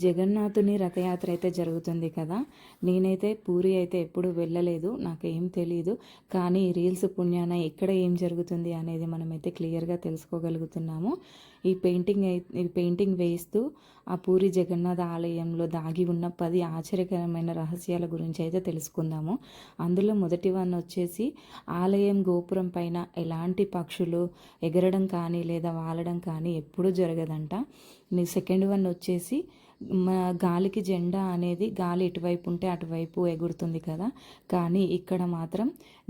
జగన్నాథుని రథయాత్ర అయితే జరుగుతుంది కదా. నేనైతే పూరి అయితే ఎప్పుడు వెళ్ళలేదు, నాకేం తెలీదు. కానీ రీల్స్ పుణ్యాన ఎక్కడ ఏం జరుగుతుంది అనేది మనమైతే క్లియర్గా తెలుసుకోగలుగుతున్నాము. ఈ పెయింటింగ్ వేస్తూ ఆ పూరి జగన్నాథ ఆలయంలో దాగి ఉన్న 10 ఆశ్చర్యకరమైన రహస్యాల గురించి అయితే తెలుసుకుందాము. అందులో మొదటి వన్ వచ్చేసి, ఆలయం గోపురం పైన ఎలాంటి పక్షులు ఎగరడం కానీ లేదా వాలడం కానీ ఎప్పుడూ జరగదంట. సెకండ్ వన్ వచ్చేసి, గాలికి జెండా అనేది గాలి ఇటువైపు ఉంటే అటువైపు ఎగురుతుంది కదా, కానీ ఇక్కడ మాత్రం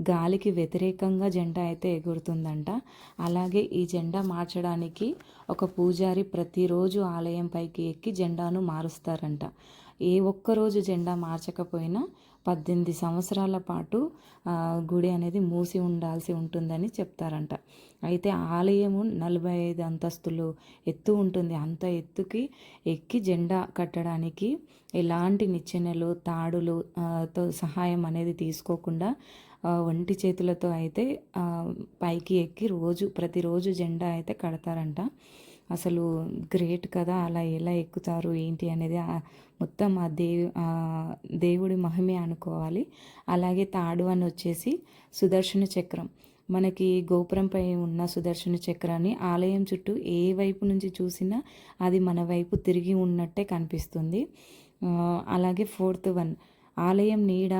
గాలికి వ్యతిరేకంగా జెండా అయితే ఎగురుతుందంట. అలాగే ఈ జెండా మార్చడానికి ఒక పూజారి ప్రతిరోజు ఆలయం పైకి ఎక్కి జెండాను మారుస్తారంట. ఏ ఒక్కరోజు జెండా మార్చకపోయినా 18 సంవత్సరాల పాటు గుడి అనేది మూసి ఉండాల్సి ఉంటుందని చెప్తారంట. అయితే ఆలయము 45 అంతస్తులు ఎత్తు ఉంటుంది. అంత ఎత్తుకి ఎక్కి జెండా కట్టడానికి ఎలాంటి నిచ్చెనలు తాడులు తో సహాయం అనేది తీసుకోకుండా ఒంటి చేతులతో అయితే పైకి ఎక్కి ప్రతిరోజు జెండా అయితే కడతారంట. అసలు గ్రేట్ కదా, అలా ఎలా ఎక్కుతారు ఏంటి అనేది మొత్తం దేవుడి మహిమే అనుకోవాలి. అలాగే తాడు అని వచ్చేసి సుదర్శన చక్రం. మనకి గోపురంపై ఉన్న సుదర్శన చక్రాన్ని ఆలయం చుట్టూ ఏ వైపు నుంచి చూసినా అది మన వైపు తిరిగి ఉన్నట్టే కనిపిస్తుంది. అలాగే ఫోర్త్ వన్, ఆలయం నీడ.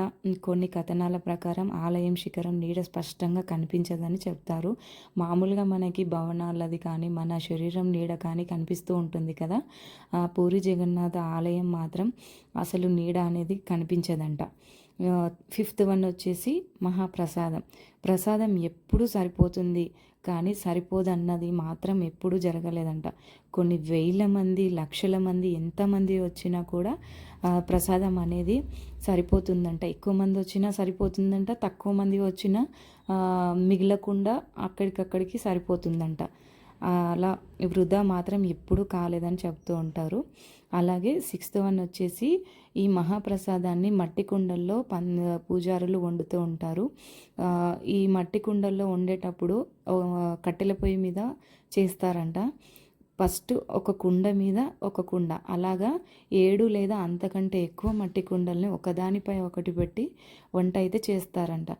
కొన్ని కథనాల ప్రకారం ఆలయం శిఖరం నీడ స్పష్టంగా కనిపించదని చెప్తారు. మామూలుగా మనకి భవనాలది కానీ మన శరీరం నీడ కానీ కనిపిస్తూ ఉంటుంది కదా, పూరి జగన్నాథ ఆలయం మాత్రం అసలు నీడ అనేది కనిపించదంట. ఫిఫ్త్ వన్ వచ్చేసి మహాప్రసాదం. ప్రసాదం ఎప్పుడు సరిపోతుంది కానీ సరిపోదన్నది మాత్రం ఎప్పుడూ జరగలేదంట. కొన్ని వేల మంది లక్షల మంది ఎంతమంది వచ్చినా కూడా ప్రసాదం అనేది సరిపోతుందంట. ఎక్కువ మంది వచ్చినా సరిపోతుందంట, తక్కువ మంది వచ్చినా మిగలకుండా అక్కడికక్కడికి సరిపోతుందంట. అలా వృధా మాత్రం ఎప్పుడూ కాలేదని చెప్తూ ఉంటారు. అలాగే సిక్స్త్ వన్ వచ్చేసి, ఈ మహాప్రసాదాన్ని మట్టి కుండల్లో పూజారులు వండుతూ ఉంటారు. ఈ మట్టి కుండల్లో వండేటప్పుడు కట్టెల పొయ్యి మీద చేస్తారంట. ఫస్ట్ ఒక కుండ మీద ఒక కుండ, అలాగా 7 లేదా అంతకంటే ఎక్కువ మట్టి కుండల్ని ఒకదానిపై ఒకటి పెట్టి వంట అయితే చేస్తారంట.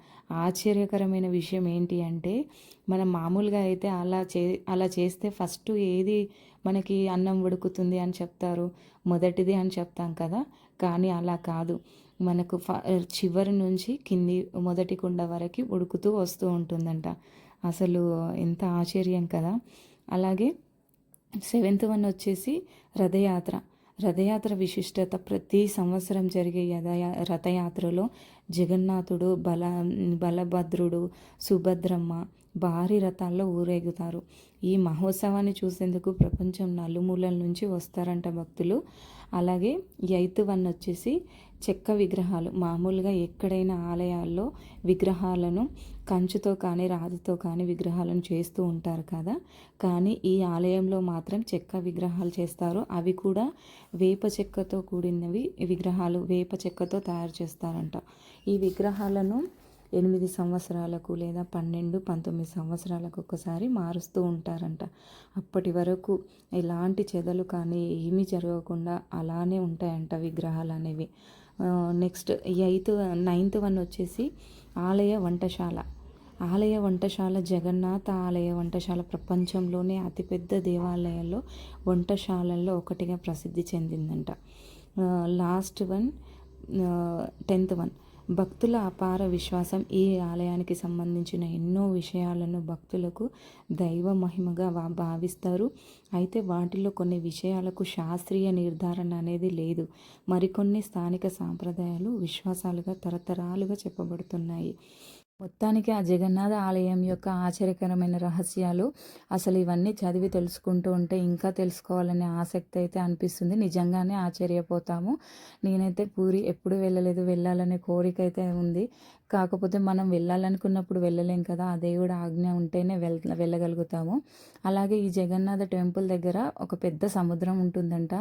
ఆశ్చర్యకరమైన విషయం ఏంటి అంటే, మనం మామూలుగా అయితే అలా చేస్తే ఫస్ట్ ఏది మనకి అన్నం ఉడుకుతుంది అని చెప్తారు, మొదటిది అని చెప్తాం కదా. కానీ అలా కాదు, మనకు చివరి నుంచి కింది మొదటి కుండ వరకు ఉడుకుతూ వస్తూ ఉంటుందంట. అసలు ఎంత ఆశ్చర్యం కదా. అలాగే సెవెంత్ వన్ వచ్చేసి రథయాత్ర. రథయాత్ర విశిష్టత, ప్రతి సంవత్సరం జరిగే రథయాత్రలో జగన్నాథుడు, బలభద్రుడు, సుభద్రమ్మ భారీ రథాల్లో ఊరేగుతారు. ఈ మహోత్సవాన్ని చూసేందుకు ప్రపంచం నలుమూలల నుంచి వస్తారంట భక్తులు. అలాగే ఎయిత్ వన్ వచ్చేసి చెక్క విగ్రహాలు. మామూలుగా ఎక్కడైనా ఆలయాల్లో విగ్రహాలను కంచుతో కానీ రాతితో కానీ విగ్రహాలను చేస్తూ ఉంటారు కదా, కానీ ఈ ఆలయంలో మాత్రం చెక్క విగ్రహాలు చేస్తారు. అవి కూడా వేప చెక్కతో కూడినవి విగ్రహాలు, వేప చెక్కతో తయారు చేస్తారంట. ఈ విగ్రహాలను 8 సంవత్సరాలకు లేదా 12, 19 సంవత్సరాలకు ఒకసారి మారుస్తూ ఉంటారంట. అప్పటి వరకు ఎలాంటి చెదలు కానీ ఏమీ జరగకుండా అలానే ఉంటాయంట విగ్రహాలు అనేవి. నెక్స్ట్ నైన్త్ వన్ వచ్చేసి ఆలయ వంటశాల. ఆలయ వంటశాల, జగన్నాథ ఆలయ వంటశాల ప్రపంచంలోనే అతిపెద్ద దేవాలయాల్లో వంటశాలల్లో ఒకటిగా ప్రసిద్ధి చెందిందంట. లాస్ట్ వన్ 10th వన్, భక్తుల అపార విశ్వాసం. ఈ ఆలయానికి సంబంధించిన ఎన్నో విషయాలను భక్తులకు దైవ మహిమగా భావిస్తారు. అయితే వాటిలో కొన్ని విషయాలకు శాస్త్రీయ నిర్ధారణ అనేది లేదు. మరికొన్ని స్థానిక సాంప్రదాయాలు, విశ్వాసాలుగా తరతరాలుగా చెప్పబడుతున్నాయి. మొత్తానికి ఆ జగన్నాథ ఆలయం యొక్క ఆశ్చర్యకరమైన రహస్యాలు, అసలు ఇవన్నీ చదివి తెలుసుకుంటూ ఉంటే ఇంకా తెలుసుకోవాలనే ఆసక్తి అయితే అనిపిస్తుంది. నిజంగానే ఆశ్చర్యపోతాము. నేనైతే పూరి ఎప్పుడు వెళ్ళలేదు, వెళ్ళాలనే కోరిక అయితే ఉంది. కాకపోతే మనం వెళ్ళాలనుకున్నప్పుడు వెళ్ళలేం కదా, ఆ దేవుడు ఆజ్ఞ ఉంటేనే వెళ్ళగలుగుతాము. అలాగే ఈ జగన్నాథ టెంపుల్ దగ్గర ఒక పెద్ద సముద్రం ఉంటుందంట.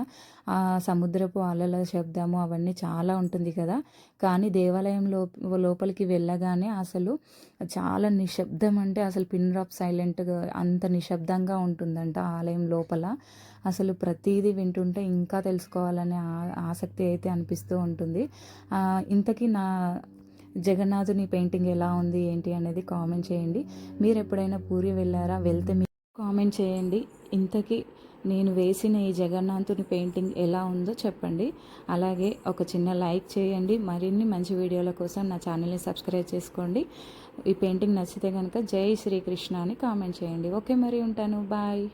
ఆ సముద్రపు అలల శబ్దము అవన్నీ చాలా ఉంటుంది కదా, కానీ దేవాలయం లోపలికి వెళ్ళగానే అసలు చాలా నిశ్శబ్దం, అంటే అసలు పిన్ డ్రాప్ సైలెంట్గా అంత నిశ్శబ్దంగా ఉంటుందంట ఆలయం లోపల. అసలు ప్రతీదీ వింటుంటే ఇంకా తెలుసుకోవాలనే ఆసక్తి అయితే అనిపిస్తూ ఉంటుంది. ఇంతకీ నా జగన్నాథుని పెయింటింగ్ ఎలా ఉంది ఏంటి అనేది కామెంట్ చేయండి. మీరు ఎప్పుడైనా పూరి వెళ్ళారా? వెళ్తే మీరు కామెంట్ చేయండి. ఇంతకీ నేను వేసిన ఈ జగన్నాథుని పెయింటింగ్ ఎలా ఉందో చెప్పండి. అలాగే ఒక చిన్న లైక్ చేయండి. మరిన్ని మంచి వీడియోల కోసం నా ఛానల్ని సబ్స్క్రైబ్ చేసుకోండి. ఈ పెయింటింగ్ నచ్చితే కనుక జై శ్రీకృష్ణ అని కామెంట్ చేయండి. ఓకే, మరి ఉంటాను. బాయ్.